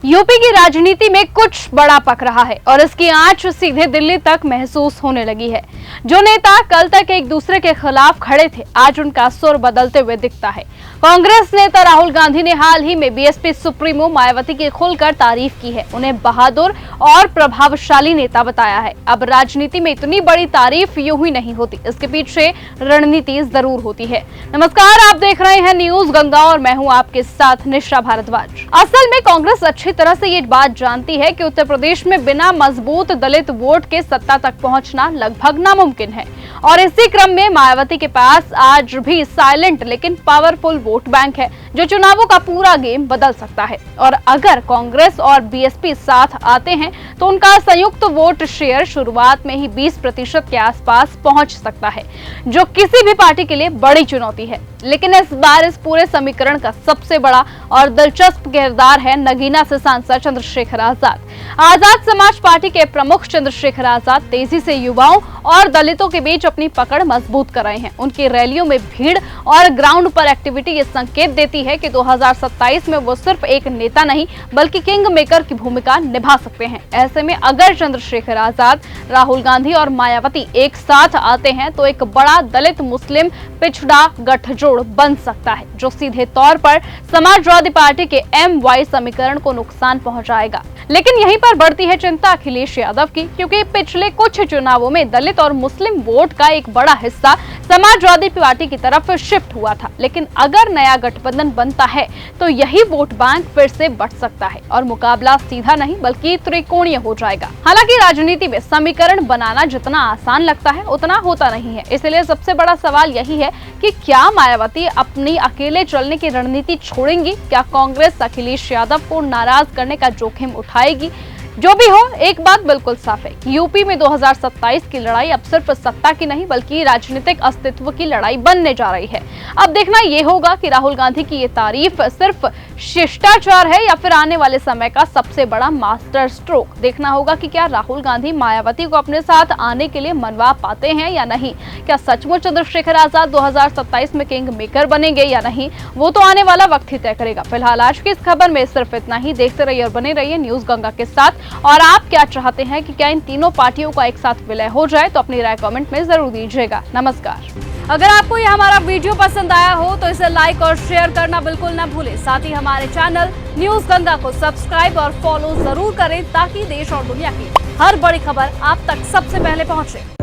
UP की राजनीति में कुछ बड़ा पक रहा है और इसकी आंच सीधे दिल्ली तक महसूस होने लगी है। जो नेता कल तक एक दूसरे के खिलाफ खड़े थे, आज उनका सुर बदलते हुए दिखता है। कांग्रेस नेता राहुल गांधी ने हाल ही में बीएसपी सुप्रीमो मायावती की खुलकर तारीफ की है, उन्हें बहादुर और प्रभावशाली नेता बताया है। अब राजनीति में इतनी बड़ी तारीफ यूं ही नहीं होती, इसके पीछे रणनीति जरूर होती है। नमस्कार, आप देख रहे हैं न्यूज गंगा और मैं हूं आपके साथ निशा भारद्वाज। असल में कांग्रेस अच्छी तरह से ये बात जानती है कि उत्तर प्रदेश में बिना मजबूत दलित वोट के सत्ता तक पहुंचना लगभग नामुमकिन है और इसी क्रम में मायावती के पास आज भी साइलेंट लेकिन पावरफुल वोट बैंक है, जो चुनावों का पूरा गेम बदल सकता है। और अगर कांग्रेस और बीएसपी साथ आते हैं तो उनका संयुक्त वोट शेयर शुरुआत में ही 20% के आसपास पहुंच सकता है, जो किसी भी पार्टी के लिए बड़ी चुनौती है। लेकिन इस बार इस पूरे समीकरण का सबसे बड़ा और दिलचस्प किरदार है नगीना से सांसद चंद्रशेखर आजाद। आजाद समाज पार्टी के प्रमुख चंद्रशेखर आजाद तेजी से युवाओं और दलितों के बीच अपनी पकड़ मजबूत कर रहे हैं। उनकी रैलियों में भीड़ और ग्राउंड पर एक्टिविटी ये संकेत देती है कि 2027 में वो सिर्फ एक नेता नहीं बल्कि किंग मेकर की भूमिका निभा सकते हैं। ऐसे में अगर चंद्रशेखर आजाद, राहुल गांधी और मायावती एक साथ आते हैं तो एक बड़ा दलित मुस्लिम पिछड़ा गठजोड़ बन सकता है, जो सीधे तौर पर समाजवादी पार्टी के MY समीकरण को नुकसान पहुंचाएगा। लेकिन यहीं पर बढ़ती है चिंता अखिलेश यादव की, क्योंकि पिछले कुछ चुनावों में दलित और मुस्लिम वोट का एक बड़ा हिस्सा समाजवादी पार्टी की तरफ शिफ्ट हुआ था। लेकिन अगर नया गठबंधन बनता है तो यही वोट बैंक फिर से बढ़ सकता है और मुकाबला सीधा नहीं बल्कि त्रिकोणीय हो जाएगा। हालांकि राजनीति में समीकरण बनाना जितना आसान लगता है उतना होता नहीं है, इसलिए सबसे बड़ा सवाल यही है कि क्या मायावती अपनी अकेले चलने की रणनीति छोड़ेंगी? क्या कांग्रेस अखिलेश यादव को नाराज करने का जोखिम उठाएगी? जो भी हो, एक बात बिल्कुल साफ है कि यूपी में 2027 की लड़ाई अब सिर्फ सत्ता की नहीं बल्कि राजनीतिक अस्तित्व की लड़ाई बनने जा रही है। अब देखना यह होगा कि राहुल गांधी की ये तारीफ सिर्फ शिष्टाचार है या फिर आने वाले समय का सबसे बड़ा मास्टर स्ट्रोक। देखना होगा कि क्या राहुल गांधी मायावती को अपने साथ आने के लिए मनवा पाते हैं या नहीं। क्या सचमुच चंद्रशेखर आजाद 2027 में किंग मेकर बनेंगे या नहीं, वो तो आने वाला वक्त ही तय करेगा। फिलहाल आज की इस खबर में सिर्फ इतना ही। देखते रहिए और बने रहिए न्यूज गंगा के साथ। और आप क्या चाहते हैं कि क्या इन तीनों पार्टियों का एक साथ विलय हो जाए, तो अपनी राय कमेंट में जरूर दीजिएगा। नमस्कार। अगर आपको ये हमारा वीडियो पसंद आया हो तो इसे लाइक और शेयर करना बिल्कुल ना भूलें। साथ ही हमारे चैनल न्यूज गंगा को सब्सक्राइब और फॉलो जरूर करें ताकि देश और दुनिया की हर बड़ी खबर आप तक सबसे पहले पहुंचे।